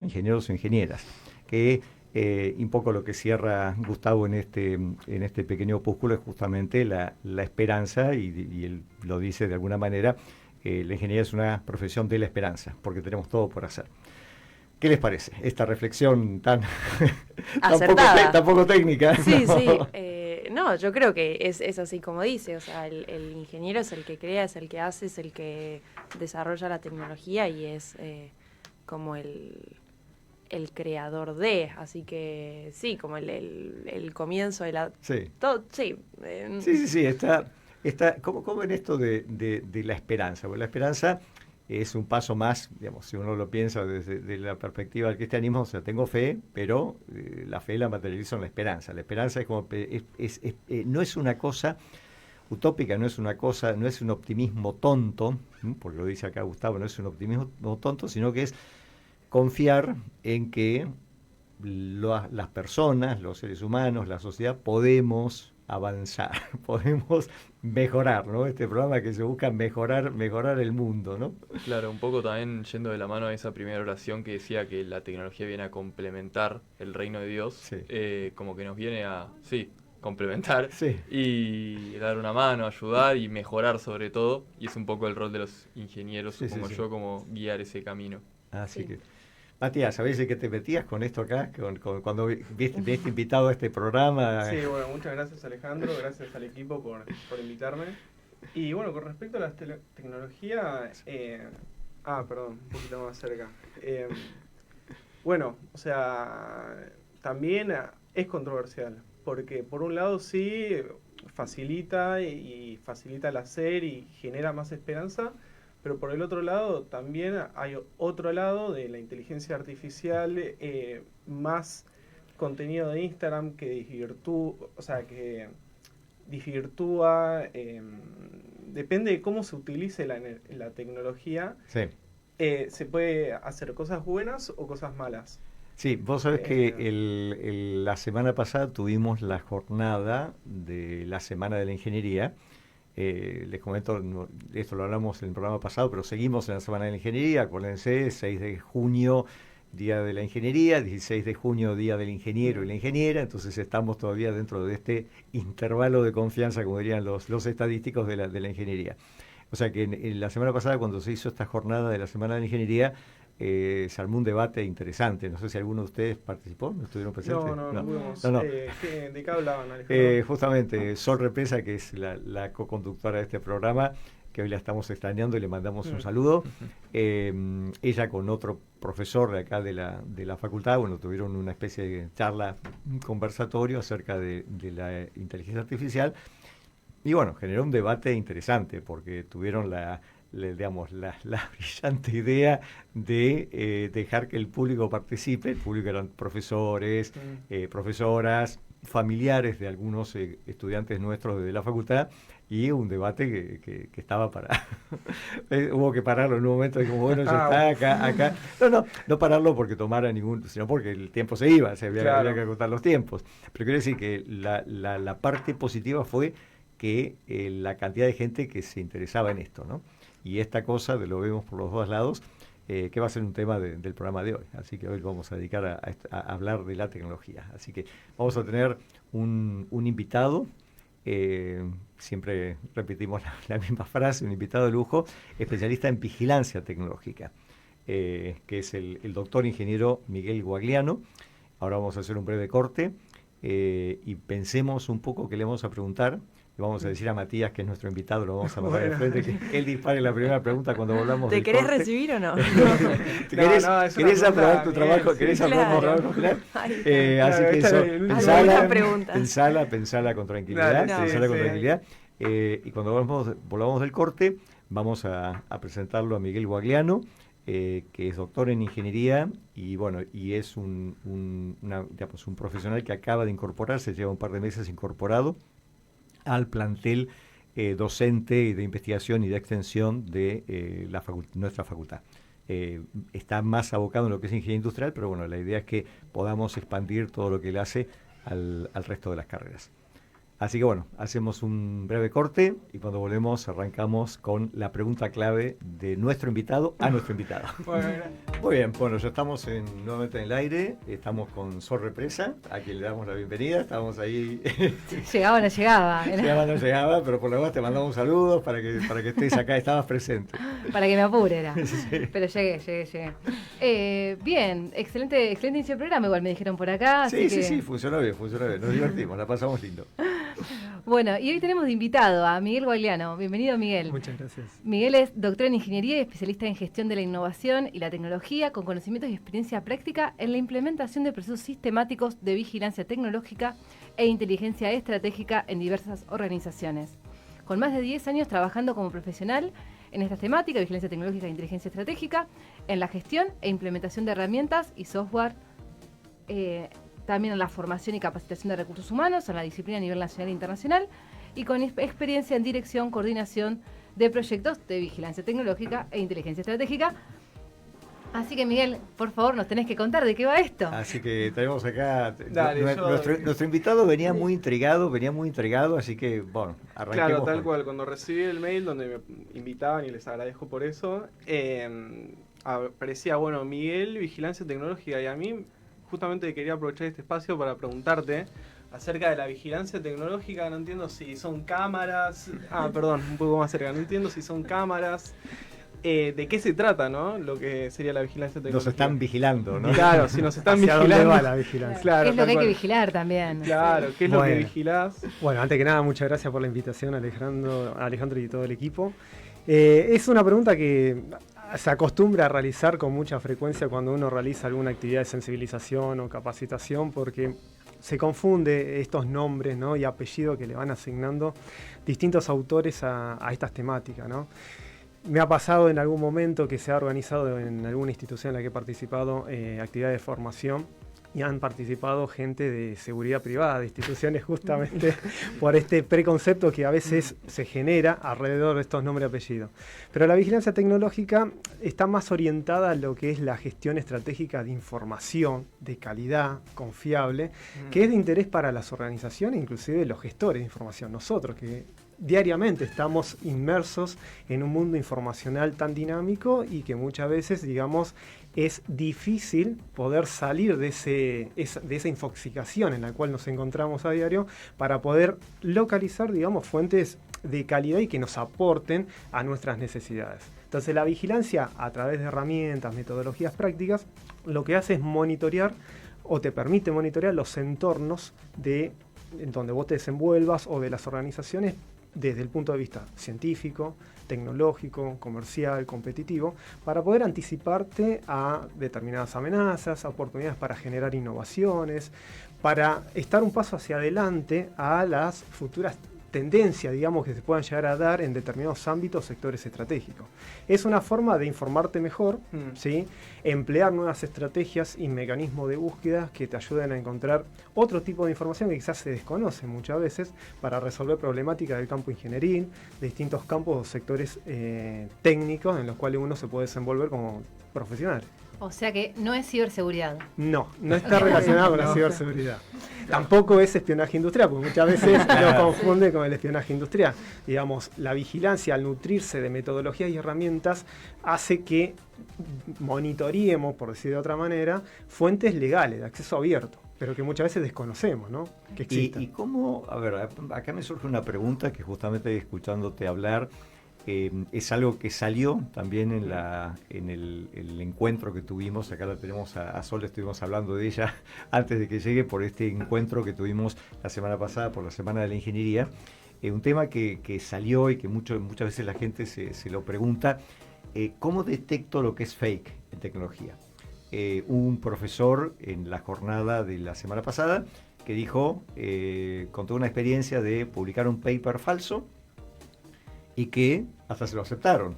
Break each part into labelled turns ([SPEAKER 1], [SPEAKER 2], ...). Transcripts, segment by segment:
[SPEAKER 1] ingenieros o ingenieras, que un poco lo que cierra Gustavo en este pequeño opúsculo es justamente la esperanza, y él lo dice de alguna manera, la ingeniería es una profesión de la esperanza, porque tenemos todo por hacer. ¿Qué les parece esta reflexión
[SPEAKER 2] Acertada.
[SPEAKER 1] tan poco técnica?
[SPEAKER 2] Sí,
[SPEAKER 1] ¿No?
[SPEAKER 2] sí. No, yo creo que es así como dice. O sea, el ingeniero es el que crea, es el que hace, es el que desarrolla la tecnología y es como el creador de. Así que sí, como el comienzo de la...
[SPEAKER 1] Sí.
[SPEAKER 2] Todo, sí.
[SPEAKER 1] Sí, sí, sí, ¿cómo ven esto de la esperanza? Bueno, la esperanza es un paso más, digamos, si uno lo piensa desde de la perspectiva del cristianismo, o sea, tengo fe, pero la fe la materializo en la esperanza. La esperanza es como, no es una cosa utópica, no es una cosa, no es un optimismo tonto, porque lo dice acá Gustavo, no es un optimismo tonto, sino que es confiar en que las personas, los seres humanos, la sociedad, podemos avanzar, podemos mejorar, ¿no? Este programa que se busca mejorar el mundo, ¿no?
[SPEAKER 3] Claro, un poco también yendo de la mano a esa primera oración que decía que la tecnología viene a complementar el reino de Dios,
[SPEAKER 1] Sí,
[SPEAKER 3] como que nos viene a, sí, complementar
[SPEAKER 1] sí,
[SPEAKER 3] y dar una mano, ayudar y mejorar sobre todo, y es un poco el rol de los ingenieros,
[SPEAKER 1] sí, sí,
[SPEAKER 3] supongo
[SPEAKER 1] sí.
[SPEAKER 3] yo, como guiar ese camino.
[SPEAKER 1] Así
[SPEAKER 2] Sí.
[SPEAKER 1] que, Matías, ¿sabés de qué te metías con esto acá? Cuando viste invitado a este programa.
[SPEAKER 4] Sí, bueno, muchas gracias Alejandro, gracias al equipo por invitarme. Y bueno, con respecto a la tecnología, perdón, un poquito más cerca. Bueno, o sea, también es controversial, porque por un lado sí facilita y facilita el hacer y genera más esperanza, pero por el otro lado también hay otro lado de la inteligencia artificial, más contenido de Instagram que desvirtúa, o sea, que desvirtúa, depende de cómo se utilice la tecnología,
[SPEAKER 1] Sí.
[SPEAKER 4] se puede hacer cosas buenas o cosas malas.
[SPEAKER 1] Sí, vos sabés que
[SPEAKER 4] Eh,
[SPEAKER 1] la semana pasada tuvimos la jornada de la Semana de la Ingeniería. Les comento, esto lo hablamos en el programa pasado, pero seguimos en la Semana de la Ingeniería. Acuérdense, 6 de junio, Día de la Ingeniería, 16 de junio, Día del Ingeniero y la Ingeniera. Entonces estamos todavía dentro de este intervalo de confianza, como dirían los estadísticos de la ingeniería. O sea que en la semana pasada, cuando se hizo esta jornada de la Semana de la Ingeniería, se armó un debate interesante. No sé si alguno de ustedes participó, ¿no estuvieron presentes?
[SPEAKER 4] no pudimos.
[SPEAKER 1] No, no.
[SPEAKER 4] ¿De qué hablaban, Alejandro?
[SPEAKER 1] Justamente Sol Represa, que es la co-conductora de este programa, que hoy la estamos extrañando y le mandamos un saludo. Ella con otro profesor de acá de la facultad, bueno, tuvieron una especie de charla, un conversatorio acerca de la inteligencia artificial. Y bueno, generó un debate interesante porque tuvieron digamos, la brillante idea de dejar que el público participe. El público eran profesores, profesoras, familiares de algunos estudiantes nuestros de la facultad, y un debate que estaba para... Hubo que pararlo en un momento, y como bueno, ya está, acá. No pararlo porque tomara sino porque el tiempo se iba, había que
[SPEAKER 4] Claro.
[SPEAKER 1] acotar los tiempos. Pero quiero decir que la parte positiva fue que la cantidad de gente que se interesaba en esto, ¿no? Y esta cosa, lo vemos por los dos lados, que va a ser un tema del programa de hoy. Así que hoy vamos a dedicar a hablar de la tecnología. Así que vamos a tener un invitado, siempre repetimos la misma frase, un invitado de lujo, especialista en vigilancia tecnológica, que es el doctor ingeniero Miguel Guagliano. Ahora vamos a hacer un breve corte y pensemos un poco qué le vamos a preguntar. Le vamos a decir a Matías, que es nuestro invitado, lo vamos a mandar de frente, que él dispare la primera pregunta cuando volvamos
[SPEAKER 2] ¿Te
[SPEAKER 1] del
[SPEAKER 2] querés
[SPEAKER 1] corte.
[SPEAKER 2] recibir o no?
[SPEAKER 1] ¿Querés aprobar tu trabajo?
[SPEAKER 4] sí.
[SPEAKER 1] ¿Querés aprobar tu
[SPEAKER 2] Claro.
[SPEAKER 1] trabajo final?
[SPEAKER 2] Ahí está.
[SPEAKER 1] Así
[SPEAKER 4] Claro,
[SPEAKER 1] que
[SPEAKER 4] esta
[SPEAKER 1] eso,
[SPEAKER 4] es el último
[SPEAKER 2] Algunas
[SPEAKER 1] pensala,
[SPEAKER 2] preguntas.
[SPEAKER 1] pensala con tranquilidad,
[SPEAKER 4] Dale,
[SPEAKER 2] No.
[SPEAKER 1] pensala con
[SPEAKER 4] sí.
[SPEAKER 1] tranquilidad. Y cuando volvamos del corte, vamos a presentarlo a Miguel Guagliano, que es doctor en ingeniería y bueno, y es digamos, un profesional que acaba de incorporarse, lleva un par de meses incorporado al plantel docente y de investigación y de extensión de nuestra facultad. Está más abocado en lo que es ingeniería industrial, pero bueno, la idea es que podamos expandir todo lo que él hace al resto de las carreras. Así que bueno, hacemos un breve corte y cuando volvemos arrancamos con la pregunta clave de nuestro invitado a nuestro invitado. Muy bien, bueno, ya estamos nuevamente en el aire, estamos con Sol Represa, a quien le damos la bienvenida, estamos ahí.
[SPEAKER 5] Llegaba o no llegaba.
[SPEAKER 1] Llegaba o no llegaba, pero por lo menos te mandamos saludos para que estés acá, estabas presente.
[SPEAKER 5] Para que me apure era.
[SPEAKER 1] Sí.
[SPEAKER 5] Pero llegué. Bien, excelente inicio de programa, igual me dijeron por acá.
[SPEAKER 1] Sí, funcionó bien, nos divertimos, la pasamos lindo.
[SPEAKER 5] Bueno, y hoy tenemos de invitado a Miguel Guagliano. Bienvenido, Miguel.
[SPEAKER 6] Muchas gracias.
[SPEAKER 5] Miguel es doctor en Ingeniería y especialista en Gestión de la Innovación y la Tecnología, con conocimientos y experiencia práctica en la implementación de procesos sistemáticos de vigilancia tecnológica e inteligencia estratégica en diversas organizaciones. Con más de 10 años trabajando como profesional en estas temáticas, vigilancia tecnológica e inteligencia estratégica, en la gestión e implementación de herramientas y software, también en la formación y capacitación de recursos humanos, en la disciplina a nivel nacional e internacional, y con experiencia en dirección, coordinación de proyectos de vigilancia tecnológica e inteligencia estratégica. Así que, Miguel, por favor, nos tenés que contar de qué va esto.
[SPEAKER 1] Así que tenemos acá,
[SPEAKER 4] Dale,
[SPEAKER 1] nuestro invitado venía muy intrigado, así que, bueno, arranquemos.
[SPEAKER 4] Claro, tal cual, cuando recibí el mail donde me invitaban, y les agradezco por eso, aparecía, bueno, Miguel, vigilancia tecnológica, y a mí justamente quería aprovechar este espacio para preguntarte acerca de la vigilancia tecnológica. No entiendo si son cámaras. Perdón, un poco más cerca. No entiendo si son cámaras. ¿De qué se trata, no? Lo que sería la vigilancia tecnológica.
[SPEAKER 1] Nos están vigilando, ¿no?
[SPEAKER 4] Claro, si nos están
[SPEAKER 6] ¿Hacia
[SPEAKER 4] vigilando.
[SPEAKER 6] dónde va la vigilancia?
[SPEAKER 4] Claro,
[SPEAKER 5] ¿Qué es lo que hay que
[SPEAKER 4] cual.
[SPEAKER 5] vigilar también?
[SPEAKER 4] Claro, ¿qué es lo que vigilás?
[SPEAKER 6] Bueno, antes que nada, muchas gracias por la invitación, Alejandro y todo el equipo. Es una pregunta que se acostumbra a realizar con mucha frecuencia cuando uno realiza alguna actividad de sensibilización o capacitación, porque se confunde estos nombres, ¿no?, y apellidos que le van asignando distintos autores a estas temáticas, ¿no? Me ha pasado en algún momento que se ha organizado en alguna institución en la que he participado actividades de formación, y han participado gente de seguridad privada, de instituciones, justamente por este preconcepto que a veces se genera alrededor de estos nombres y apellidos. Pero la vigilancia tecnológica está más orientada a lo que es la gestión estratégica de información, de calidad, confiable, que es de interés para las organizaciones, inclusive los gestores de información, nosotros que diariamente estamos inmersos en un mundo informacional tan dinámico y que muchas veces, digamos, es difícil poder salir de esa infoxicación en la cual nos encontramos a diario para poder localizar, digamos, fuentes de calidad y que nos aporten a nuestras necesidades. Entonces, la vigilancia, a través de herramientas, metodologías prácticas, lo que hace es monitorear o te permite monitorear los entornos en donde vos te desenvuelvas o de las organizaciones desde el punto de vista científico, tecnológico, comercial, competitivo, para poder anticiparte a determinadas amenazas, a oportunidades para generar innovaciones, para estar un paso hacia adelante a las futuras tendencias, digamos, que se puedan llegar a dar en determinados ámbitos, sectores estratégicos. Es una forma de informarte mejor, ¿sí?, emplear nuevas estrategias y mecanismos de búsqueda que te ayuden a encontrar otro tipo de información que quizás se desconoce muchas veces para resolver problemáticas del campo ingenieril, de distintos campos o sectores técnicos en los cuales uno se puede desenvolver como profesional.
[SPEAKER 5] O sea que no es ciberseguridad.
[SPEAKER 6] No está relacionado con la ciberseguridad. Tampoco es espionaje industrial, porque muchas veces lo confunde con el espionaje industrial. Digamos, la vigilancia, al nutrirse de metodologías y herramientas, hace que monitoreemos, por decir de otra manera, fuentes legales de acceso abierto, pero que muchas veces desconocemos, ¿no?, que existen.
[SPEAKER 1] ¿Y cómo? A ver, acá me surge una pregunta que justamente escuchándote hablar, es algo que salió también en el encuentro que tuvimos. Acá la tenemos a Sol, estuvimos hablando de ella antes de que llegue, por este encuentro que tuvimos la semana pasada por la Semana de la Ingeniería. Un tema que salió y que muchas veces la gente se lo pregunta, ¿cómo detecto lo que es fake en tecnología? Un profesor en la jornada de la semana pasada que dijo, contó una experiencia de publicar un paper falso y que hasta se lo aceptaron,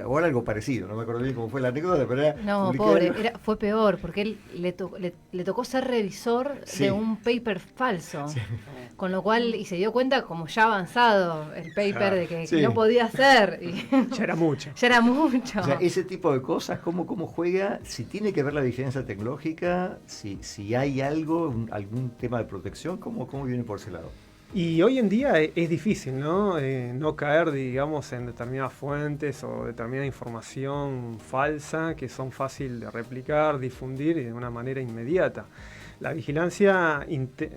[SPEAKER 1] o era algo parecido, no me acuerdo bien cómo fue la anécdota, pero era...
[SPEAKER 5] No, pobre, fue peor, porque él le tocó ser revisor de un paper falso, con lo cual, y se dio cuenta como ya avanzado el paper de que no podía ser. Y
[SPEAKER 6] ya era mucho.
[SPEAKER 5] Ya era mucho.
[SPEAKER 1] O sea, ese tipo de cosas, cómo juega, si tiene que ver la vigilancia tecnológica, si hay algún tema de protección, ¿cómo viene por ese lado?
[SPEAKER 6] Y hoy en día es difícil, ¿no? No caer, digamos, en determinadas fuentes o determinada información falsa que son fácil de replicar, difundir y de una manera inmediata. La vigilancia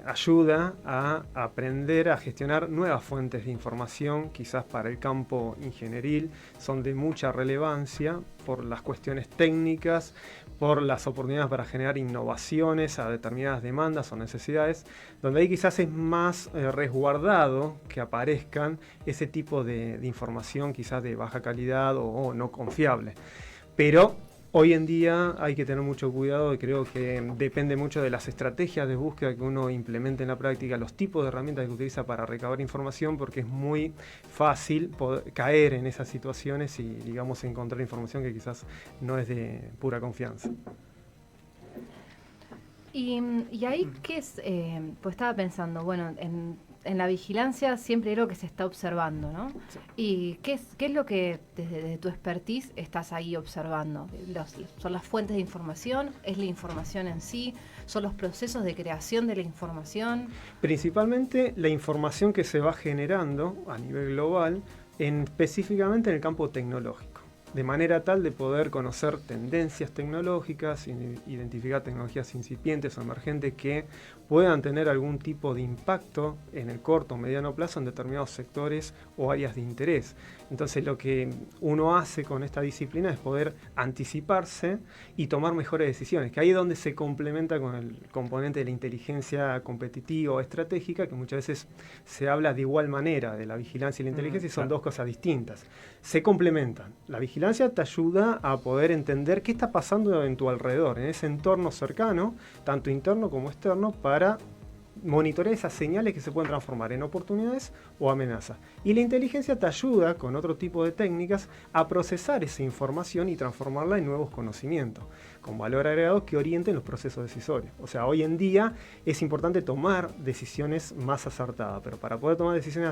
[SPEAKER 6] ayuda a aprender a gestionar nuevas fuentes de información, quizás para el campo ingenieril, son de mucha relevancia por las cuestiones técnicas, por las oportunidades para generar innovaciones a determinadas demandas o necesidades, donde ahí quizás es más resguardado que aparezcan ese tipo de información quizás de baja calidad o no confiable. Pero hoy en día hay que tener mucho cuidado y creo que depende mucho de las estrategias de búsqueda que uno implemente en la práctica, los tipos de herramientas que utiliza para recabar información, porque es muy fácil caer en esas situaciones y, digamos, encontrar información que quizás no es de pura confianza.
[SPEAKER 5] Y ahí, ¿qué es? Pues estaba pensando, bueno, en la vigilancia siempre hay algo que se está observando, ¿no?
[SPEAKER 6] Sí.
[SPEAKER 5] ¿Y qué es lo que desde tu expertise estás ahí observando? ¿Son las fuentes de información? ¿Es la información en sí? ¿Son los procesos de creación de la información?
[SPEAKER 6] Principalmente la información que se va generando a nivel global, específicamente en el campo tecnológico, de manera tal de poder conocer tendencias tecnológicas, identificar tecnologías incipientes o emergentes que puedan tener algún tipo de impacto en el corto o mediano plazo en determinados sectores o áreas de interés. Entonces lo que uno hace con esta disciplina es poder anticiparse y tomar mejores decisiones, que ahí es donde se complementa con el componente de la inteligencia competitiva o estratégica, que muchas veces se habla de igual manera de la vigilancia y la inteligencia y son dos cosas distintas. Se complementan. La vigilancia te ayuda a poder entender qué está pasando en tu alrededor, en ese entorno cercano, tanto interno como externo, para monitorear esas señales que se pueden transformar en oportunidades o amenazas. Y la inteligencia te ayuda, con otro tipo de técnicas, a procesar esa información y transformarla en nuevos conocimientos, con valor agregado que orienten los procesos decisorios. O sea, hoy en día es importante tomar decisiones más acertadas, pero para poder tomar decisiones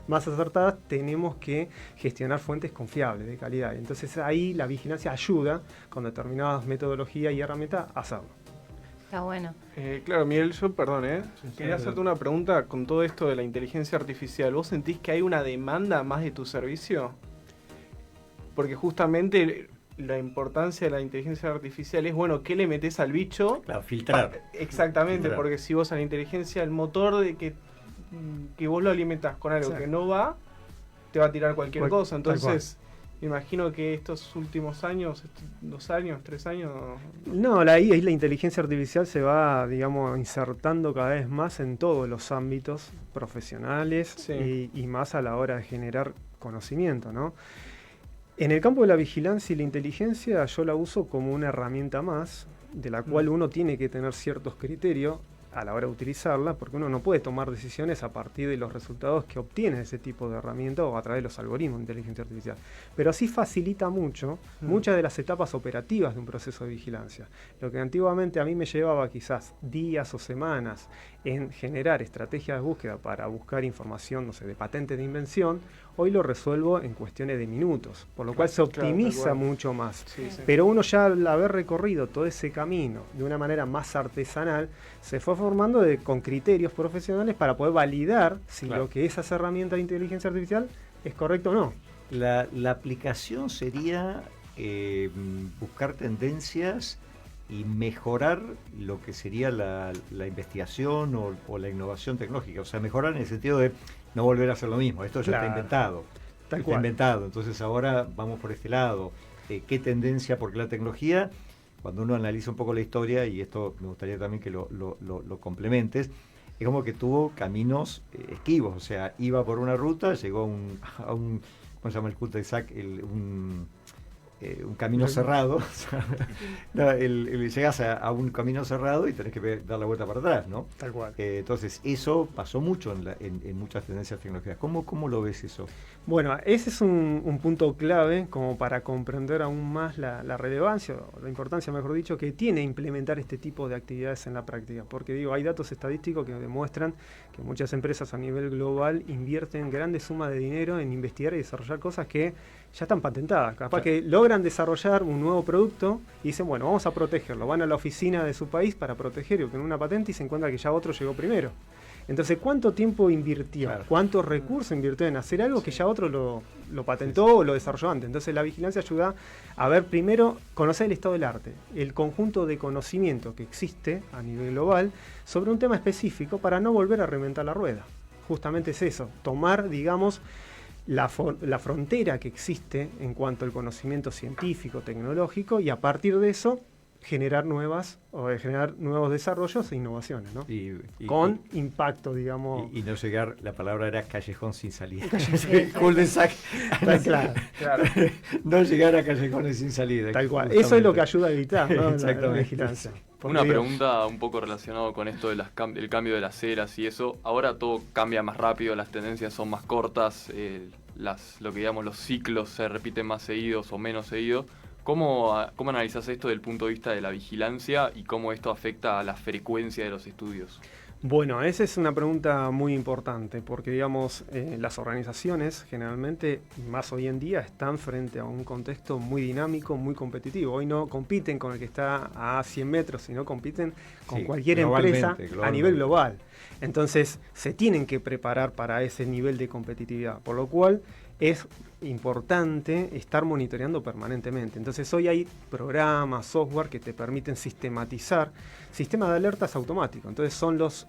[SPEAKER 6] más acertadas, tenemos que gestionar fuentes confiables, de calidad. Entonces ahí la vigilancia ayuda, con determinadas metodologías y herramientas, a hacerlo.
[SPEAKER 5] Está bueno.
[SPEAKER 4] Claro, Miguel, yo, perdón, quería hacerte una pregunta con todo esto de la inteligencia artificial. ¿Vos sentís que hay una demanda más de tu servicio? Porque justamente la importancia de la inteligencia artificial es, bueno, ¿qué le metés al bicho?
[SPEAKER 1] Claro, filtrar.
[SPEAKER 4] Exactamente,
[SPEAKER 1] Filtrar.
[SPEAKER 4] porque si vos a la inteligencia, el motor de que vos lo alimentás con algo
[SPEAKER 6] Sí.
[SPEAKER 4] que no va, te va a tirar cualquier cosa.
[SPEAKER 6] Tal cual.
[SPEAKER 4] Entonces, me imagino que estos últimos años, 2 años, 3 años...
[SPEAKER 6] No, la inteligencia artificial se va, digamos, insertando cada vez más en todos los ámbitos profesionales
[SPEAKER 4] Sí.
[SPEAKER 6] y más a la hora de generar conocimiento, ¿no? En el campo de la vigilancia y la inteligencia yo la uso como una herramienta más, de la cual uno tiene que tener ciertos criterios a la hora de utilizarla, porque uno no puede tomar decisiones a partir de los resultados que obtiene ese tipo de herramienta o a través de los algoritmos de inteligencia artificial. Pero sí facilita mucho muchas de las etapas operativas de un proceso de vigilancia. Lo que antiguamente a mí me llevaba quizás días o semanas en generar estrategias de búsqueda para buscar información, no sé, de patentes de invención, hoy lo resuelvo en cuestiones de minutos, por lo cual se optimiza
[SPEAKER 4] tal cual.
[SPEAKER 6] mucho más.
[SPEAKER 4] Sí, sí.
[SPEAKER 6] Pero uno ya al haber recorrido todo ese camino de una manera más artesanal, se fue formando con criterios profesionales para poder validar si
[SPEAKER 1] Claro.
[SPEAKER 6] lo que esas herramientas de inteligencia artificial es correcto o no.
[SPEAKER 1] La aplicación sería buscar tendencias y mejorar lo que sería la investigación o la innovación tecnológica. O sea, mejorar en el sentido de no volver a hacer lo mismo. Esto ya
[SPEAKER 6] Claro.
[SPEAKER 1] está inventado.
[SPEAKER 6] Tal
[SPEAKER 1] Está
[SPEAKER 6] cual.
[SPEAKER 1] inventado. Entonces ahora vamos por este lado. ¿Qué tendencia? Porque la tecnología, cuando uno analiza un poco la historia, y esto me gustaría también que lo complementes, es como que tuvo caminos esquivos. O sea, iba por una ruta, llegó a un ¿cómo se llama el cul-de-sac? Un camino cerrado. O sea, no, llegás a un camino cerrado y tenés que dar la vuelta para atrás, ¿no?
[SPEAKER 6] Tal cual.
[SPEAKER 1] Entonces, eso pasó mucho en muchas tendencias tecnológicas. ¿Cómo lo ves eso?
[SPEAKER 6] Bueno, ese es un punto clave como para comprender aún más la relevancia, o la importancia, mejor dicho, que tiene implementar este tipo de actividades en la práctica. Porque digo, hay datos estadísticos que demuestran que muchas empresas a nivel global invierten grandes sumas de dinero en investigar y desarrollar cosas que ya están patentadas. Capaz que logran desarrollar un nuevo producto y dicen, bueno, vamos a protegerlo. Van a la oficina de su país para proteger y obtener una patente y se encuentra que ya otro llegó primero. Entonces, ¿cuánto tiempo invirtió?
[SPEAKER 1] Claro.
[SPEAKER 6] ¿Cuántos recursos invirtió en hacer algo que ya otro lo patentó o lo desarrolló antes? Entonces, la vigilancia ayuda a ver primero, conocer el estado del arte, el conjunto de conocimiento que existe a nivel global sobre un tema específico para no volver a reinventar la rueda. Justamente es eso, tomar, digamos, la frontera que existe en cuanto al conocimiento científico, tecnológico, y a partir de eso generar nuevos desarrollos e innovaciones, ¿no? Con impacto, digamos.
[SPEAKER 1] Y no llegar, la palabra era callejón sin salida.
[SPEAKER 4] Claro.
[SPEAKER 1] No llegar a callejones sin salida.
[SPEAKER 6] Tal cual. Eso es lo que ayuda a evitar, ¿no?
[SPEAKER 1] Exactamente.
[SPEAKER 6] La vigilancia.
[SPEAKER 3] Una pregunta un poco relacionada con esto del cambio de las eras y eso. Ahora todo cambia más rápido, las tendencias son más cortas, lo que digamos los ciclos se repiten más seguidos o menos seguidos. ¿Cómo analizás esto desde el punto de vista de la vigilancia y cómo esto afecta a la frecuencia de los estudios?
[SPEAKER 6] Bueno, esa es una pregunta muy importante porque, digamos, las organizaciones generalmente, más hoy en día, están frente a un contexto muy dinámico, muy competitivo. Hoy no compiten con el que está a 100 metros, sino compiten con cualquier empresa a nivel global. Entonces, se tienen que preparar para ese nivel de competitividad, por lo cual es importante estar monitoreando permanentemente. Entonces hoy hay programas, software que te permiten sistematizar sistemas de alertas automáticos. Entonces son los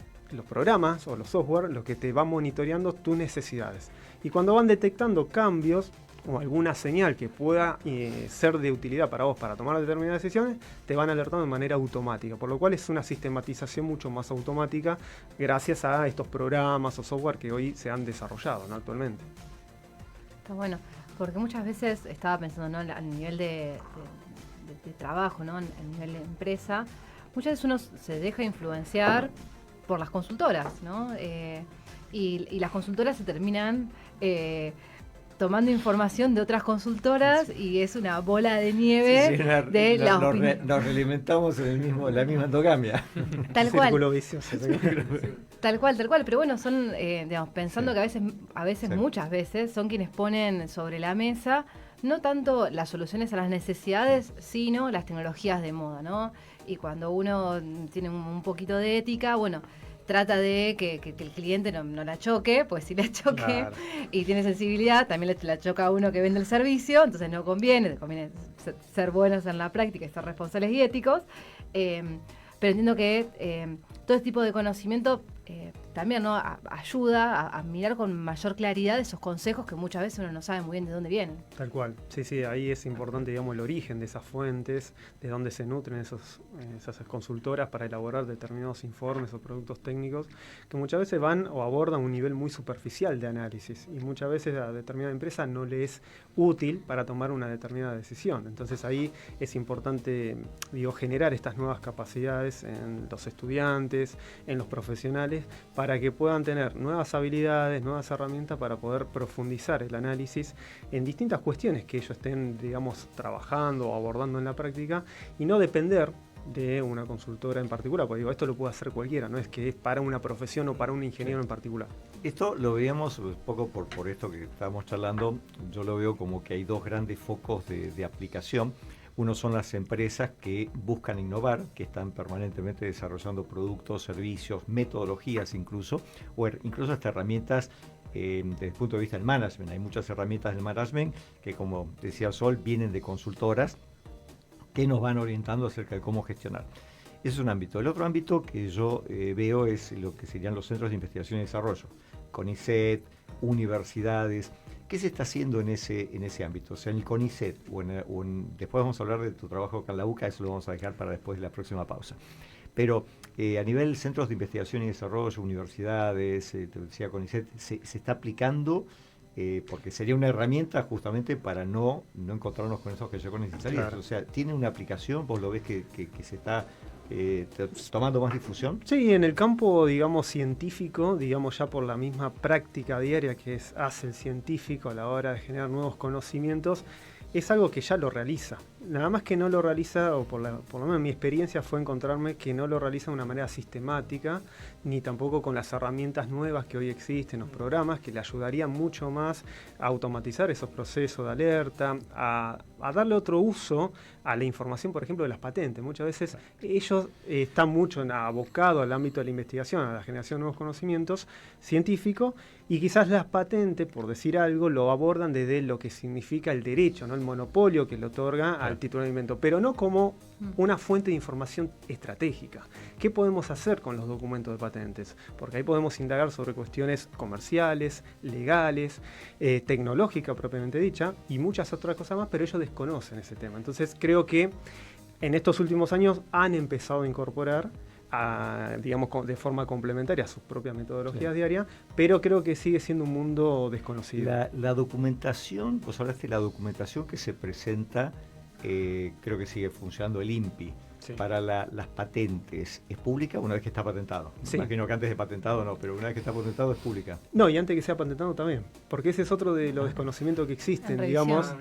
[SPEAKER 6] programas o los software los que te van monitoreando tus necesidades. Y cuando van detectando cambios o alguna señal que pueda ser de utilidad para vos para tomar determinadas decisiones, te van alertando de manera automática, por lo cual es una sistematización mucho más automática gracias a estos programas o software que hoy se han desarrollado, ¿no? Actualmente.
[SPEAKER 5] Está bueno, porque muchas veces estaba pensando, ¿no? A nivel de trabajo, ¿no? A nivel de empresa, muchas veces uno se deja influenciar por las consultoras, ¿no? Y las consultoras se terminan tomando información de otras consultoras y es una bola de nieve
[SPEAKER 1] nos realimentamos en la misma endogamia.
[SPEAKER 5] Tal cual.
[SPEAKER 6] Círculo vicioso.
[SPEAKER 5] Tal cual. Pero bueno, son, digamos, pensando que a veces,
[SPEAKER 1] Sí.
[SPEAKER 5] muchas veces, son quienes ponen sobre la mesa no tanto las soluciones a las necesidades, sino las tecnologías de moda, ¿no? Y cuando uno tiene un poquito de ética, bueno, trata de que el cliente no la choque, pues si la choque y tiene sensibilidad, también la choca a uno que vende el servicio, entonces no conviene, conviene ser buenos en la práctica y ser responsables y éticos. Pero entiendo que todo este tipo de conocimiento también, ¿no? Ayuda a mirar con mayor claridad esos consejos que muchas veces uno no sabe muy bien de dónde vienen.
[SPEAKER 6] Tal cual. Sí, ahí es importante, digamos, el origen de esas fuentes, de dónde se nutren esas consultoras para elaborar determinados informes o productos técnicos que muchas veces van o abordan un nivel muy superficial de análisis y muchas veces a determinada empresa no le es útil para tomar una determinada decisión. Entonces ahí es importante, generar estas nuevas capacidades en los estudiantes, en los profesionales, para que puedan tener nuevas habilidades, nuevas herramientas para poder profundizar el análisis en distintas cuestiones que ellos estén, digamos, trabajando o abordando en la práctica y no depender de una consultora en particular, porque esto lo puede hacer cualquiera, no es que es para una profesión o para un ingeniero en particular.
[SPEAKER 1] Esto lo veíamos un poco por esto que estábamos charlando, yo lo veo como que hay dos grandes focos de aplicación. Uno son las empresas que buscan innovar, que están permanentemente desarrollando productos, servicios, metodologías incluso, o incluso hasta herramientas desde el punto de vista del management. Hay muchas herramientas del management que, como decía Sol, vienen de consultoras que nos van orientando acerca de cómo gestionar. Ese es un ámbito. El otro ámbito que yo veo es lo que serían los centros de investigación y desarrollo, CONICET, universidades. ¿Qué se está haciendo en ese ámbito? O sea, en el CONICET, después vamos a hablar de tu trabajo acá en la UCA, eso lo vamos a dejar para después de la próxima pausa. Pero a nivel centros de investigación y desarrollo, universidades, te decía CONICET, se está aplicando, porque sería una herramienta justamente para no encontrarnos con esos callejones sin salida. Claro. O sea, ¿tiene una aplicación? ¿Vos lo ves que se está tomando más difusión?
[SPEAKER 6] Sí, en el campo, digamos, científico, digamos ya por la misma práctica diaria hace el científico a la hora de generar nuevos conocimientos, es algo que ya lo realiza. Nada más que no lo realiza, o por lo menos mi experiencia fue encontrarme que no lo realiza de una manera sistemática, ni tampoco con las herramientas nuevas que hoy existen, los programas, que le ayudarían mucho más a automatizar esos procesos de alerta, a darle otro uso a la información, por ejemplo, de las patentes. Muchas veces ellos están mucho abocados al ámbito de la investigación, a la generación de nuevos conocimientos científicos, y quizás las patentes, por decir algo, lo abordan desde lo que significa el derecho, ¿no? El monopolio que le otorga al titular de invento, pero no como una fuente de información estratégica. ¿Qué podemos hacer con los documentos de patentes? Porque ahí podemos indagar sobre cuestiones comerciales, legales, tecnológicas propiamente dicha, y muchas otras cosas más, pero ellos desconocen ese tema. Entonces creo que en estos últimos años han empezado a incorporar digamos, de forma complementaria a sus propias metodologías diarias, pero creo que sigue siendo un mundo desconocido.
[SPEAKER 1] La documentación, vos hablaste de la documentación que se presenta, creo que sigue funcionando el INPI. Sí. Para las patentes, ¿es pública una vez que está patentado?
[SPEAKER 6] Sí.
[SPEAKER 1] Imagino que antes de patentado no, pero una vez que está patentado es pública.
[SPEAKER 6] No, y antes que sea patentado también, porque ese es otro de los desconocimientos que existen, digamos,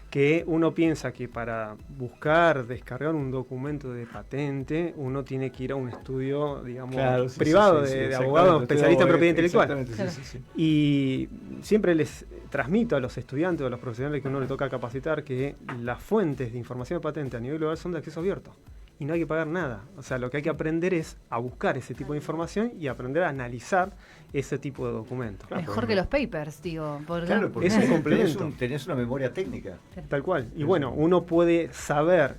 [SPEAKER 6] que uno piensa que para buscar, descargar un documento de patente, uno tiene que ir a un estudio, digamos, privado de abogado especialista en propiedad intelectual. Y siempre les transmito a los estudiantes o a los profesionales que uno le toca capacitar que las fuentes de información de patente a nivel global son de acceso abierto. Y no hay que pagar nada. O sea, lo que hay que aprender es a buscar ese tipo de información y aprender a analizar ese tipo de documentos.
[SPEAKER 5] Mejor que los papers, digo.
[SPEAKER 1] Claro, porque
[SPEAKER 6] es un complemento.
[SPEAKER 1] Tenés una memoria técnica.
[SPEAKER 6] Tal cual. Y bueno, uno puede saber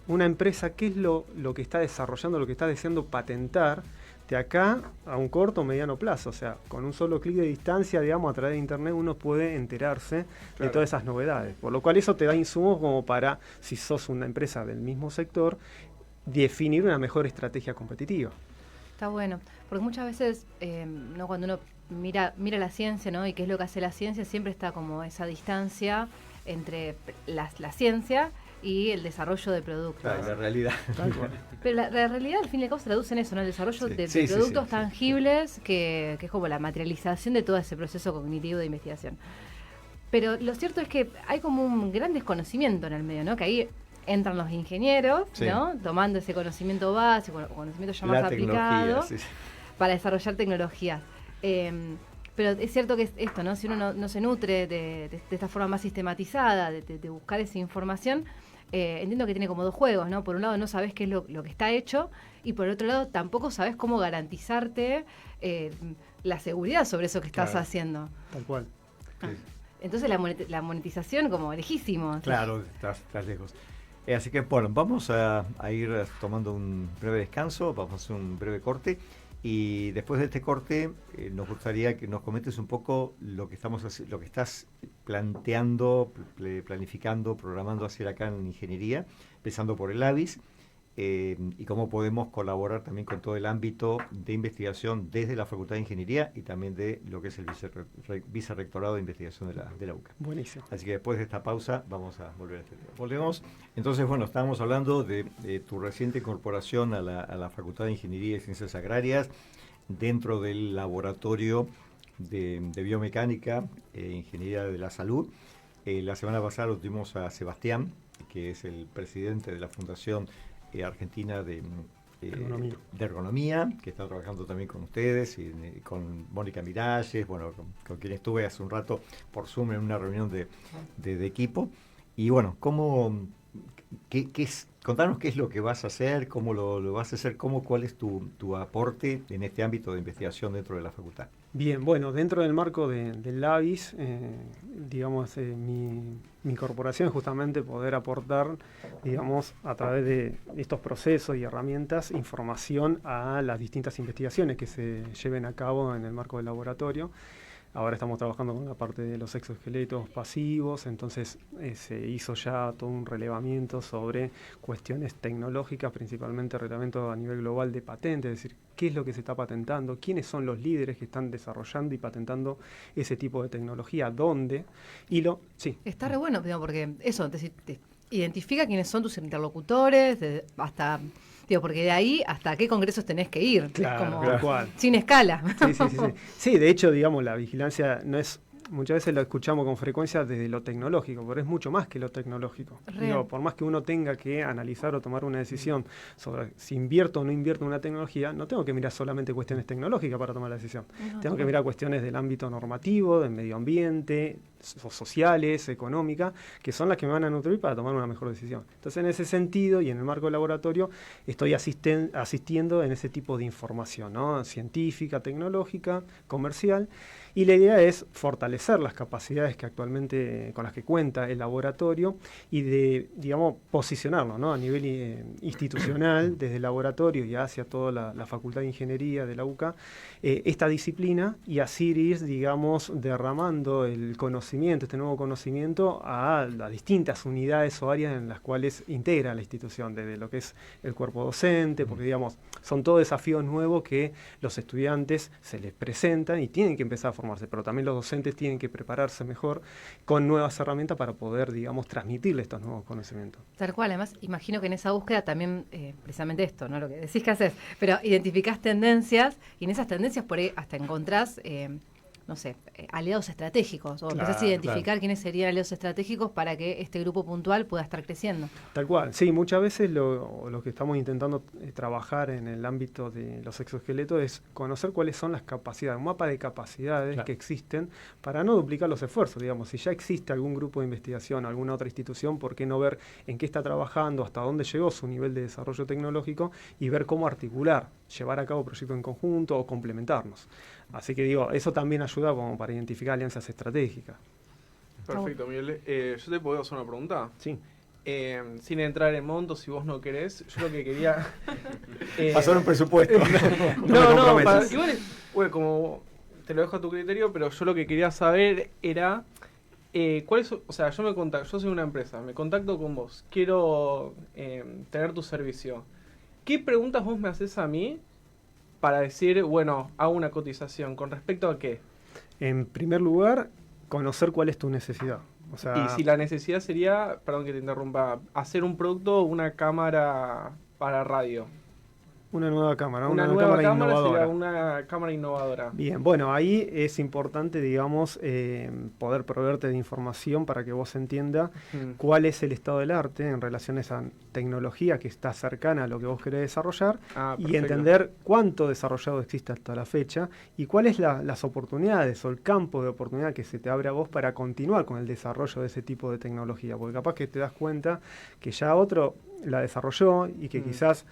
[SPEAKER 6] una empresa qué es lo que está desarrollando, lo que está deseando patentar de acá a un corto o mediano plazo. O sea, con un solo clic de distancia, digamos, a través de internet uno puede enterarse de todas esas novedades. Por lo cual eso te da insumos como para, si sos una empresa del mismo sector, definir una mejor estrategia competitiva.
[SPEAKER 5] Está bueno, porque muchas veces no, cuando uno mira la ciencia, ¿no? Y qué es lo que hace la ciencia, siempre está como esa distancia entre la ciencia y el desarrollo de productos.
[SPEAKER 1] Claro, la realidad.
[SPEAKER 5] Pero la realidad al fin y al cabo se traduce en eso, ¿no? El desarrollo de productos tangibles que es como la materialización de todo ese proceso cognitivo de investigación. Pero lo cierto es que hay como un gran desconocimiento en el medio, ¿no? Que ahí entran los ingenieros, ¿no? Tomando ese conocimiento básico, conocimiento ya más aplicado, para desarrollar tecnologías. Pero es cierto que es esto, ¿no? Si uno no se nutre de esta forma más sistematizada, de buscar esa información, entiendo que tiene como dos juegos, ¿no? Por un lado no sabes qué es lo que está hecho, y por otro lado tampoco sabes cómo garantizarte la seguridad sobre eso que estás haciendo.
[SPEAKER 6] Tal cual.
[SPEAKER 5] Entonces la monetización como lejísimo.
[SPEAKER 1] Claro, estás lejos. Así que bueno, vamos a ir tomando un breve descanso, vamos a hacer un breve corte. Y después de este corte, nos gustaría que nos comentes un poco lo que estás planteando, planificando, programando hacer acá en ingeniería, empezando por el AVIS, y cómo podemos colaborar también con todo el ámbito de investigación desde la Facultad de Ingeniería y también de lo que es el Vicerrectorado de Investigación de la UCA.
[SPEAKER 6] Buenísimo.
[SPEAKER 1] Así que después de esta pausa vamos a volver a este tema. Volvemos. Entonces, bueno, estábamos hablando de tu reciente incorporación a la Facultad de Ingeniería y Ciencias Agrarias dentro del laboratorio de biomecánica e ingeniería de la salud. La semana pasada lo tuvimos a Sebastián, que es el presidente de la Fundación Argentina de Ergonomía, que está trabajando también con ustedes y con Mónica Miralles, bueno, con quien estuve hace un rato por Zoom en una reunión de equipo. Y bueno, contanos qué es lo que vas a hacer, cómo lo vas a hacer, cuál es tu aporte en este ámbito de investigación dentro de la facultad.
[SPEAKER 6] Bien, bueno, dentro del marco del AVIS, digamos, mi incorporación es justamente poder aportar, digamos, a través de estos procesos y herramientas, información a las distintas investigaciones que se lleven a cabo en el marco del laboratorio. Ahora estamos trabajando con la parte de los exoesqueletos pasivos, entonces se hizo ya todo un relevamiento sobre cuestiones tecnológicas, principalmente reglamento a nivel global de patentes, es decir, qué es lo que se está patentando, quiénes son los líderes que están desarrollando y patentando ese tipo de tecnología, dónde,
[SPEAKER 5] Está re bueno, porque eso, te identifica quiénes son tus interlocutores, porque de ahí hasta qué congresos tenés que ir,
[SPEAKER 6] claro,
[SPEAKER 5] sin escala.
[SPEAKER 6] Sí, de hecho, digamos, la vigilancia no es muchas veces lo escuchamos con frecuencia desde lo tecnológico, pero es mucho más que lo tecnológico. Digo, por más que uno tenga que analizar o tomar una decisión sobre si invierto o no invierto en una tecnología, no tengo que mirar solamente cuestiones tecnológicas para tomar la decisión. Tengo que mirar cuestiones del ámbito normativo, del medio ambiente, sociales, económicas, que son las que me van a nutrir para tomar una mejor decisión. Entonces, en ese sentido y en el marco del laboratorio, estoy asistiendo en ese tipo de información, ¿no? Científica, tecnológica, comercial, y la idea es fortalecer las capacidades que actualmente con las que cuenta el laboratorio y de, digamos, posicionarlo, ¿no? A nivel institucional, desde el laboratorio y hacia toda la Facultad de Ingeniería de la UCA, esta disciplina, y así ir, digamos, derramando el conocimiento, este nuevo conocimiento a las distintas unidades o áreas en las cuales integra la institución, desde lo que es el cuerpo docente, porque, digamos, son todos desafíos nuevos que los estudiantes se les presentan y tienen que empezar a formarse, pero también los docentes tienen que prepararse mejor con nuevas herramientas para poder, digamos, transmitirle estos nuevos conocimientos.
[SPEAKER 5] Tal cual, además, imagino que en esa búsqueda también, precisamente esto, ¿no? Lo que decís que haces, pero identificás tendencias y en esas tendencias por ahí hasta encontrás, no sé, aliados estratégicos, o empezás a identificar quiénes serían aliados estratégicos para que este grupo puntual pueda estar creciendo.
[SPEAKER 6] Tal cual, sí, muchas veces lo que estamos intentando trabajar en el ámbito de los exoesqueletos es conocer cuáles son las capacidades, un mapa de capacidades que existen para no duplicar los esfuerzos, digamos, si ya existe algún grupo de investigación, alguna otra institución, ¿por qué no ver en qué está trabajando, hasta dónde llegó su nivel de desarrollo tecnológico y ver cómo articular, llevar a cabo proyectos en conjunto o complementarnos? Así que digo, eso también ayuda como para identificar alianzas estratégicas.
[SPEAKER 4] Perfecto, Miguel. ¿Yo te puedo hacer una pregunta?
[SPEAKER 6] Sí.
[SPEAKER 4] Sin entrar en montos, si vos no querés, yo lo que quería...
[SPEAKER 1] Pasar un presupuesto.
[SPEAKER 4] no, igual, bueno, como te lo dejo a tu criterio, pero yo lo que quería saber era... ¿cuál es, o sea, yo soy una empresa, me contacto con vos, quiero tener tu servicio. ¿Qué preguntas vos me haces a mí para decir, bueno, hago una cotización? ¿Con respecto a qué?
[SPEAKER 6] En primer lugar, conocer cuál es tu necesidad. O sea,
[SPEAKER 4] y si la necesidad sería, perdón que te interrumpa, hacer un producto, una cámara para radio.
[SPEAKER 6] Una nueva cámara,
[SPEAKER 4] una
[SPEAKER 6] nueva
[SPEAKER 4] cámara
[SPEAKER 6] innovadora.
[SPEAKER 4] sería una cámara innovadora.
[SPEAKER 6] Bien, bueno, ahí es importante, digamos, poder proveerte de información para que vos entiendas cuál es el estado del arte en relación a esa tecnología que está cercana a lo que vos querés desarrollar y entender cuánto desarrollado existe hasta la fecha y cuáles las oportunidades o el campo de oportunidad que se te abre a vos para continuar con el desarrollo de ese tipo de tecnología. Porque capaz que te das cuenta que ya otro la desarrolló y que quizás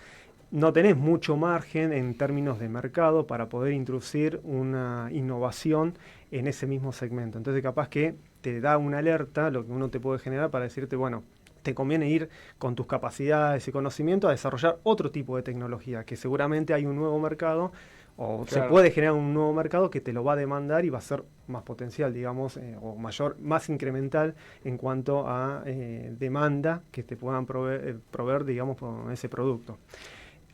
[SPEAKER 6] no tenés mucho margen en términos de mercado para poder introducir una innovación en ese mismo segmento. Entonces capaz que te da una alerta, lo que uno te puede generar para decirte, bueno, te conviene ir con tus capacidades y conocimientos a desarrollar otro tipo de tecnología, que seguramente hay un nuevo mercado o se puede generar un nuevo mercado que te lo va a demandar y va a ser más potencial, digamos, o mayor, más incremental en cuanto a demanda que te puedan proveer, digamos, con ese producto.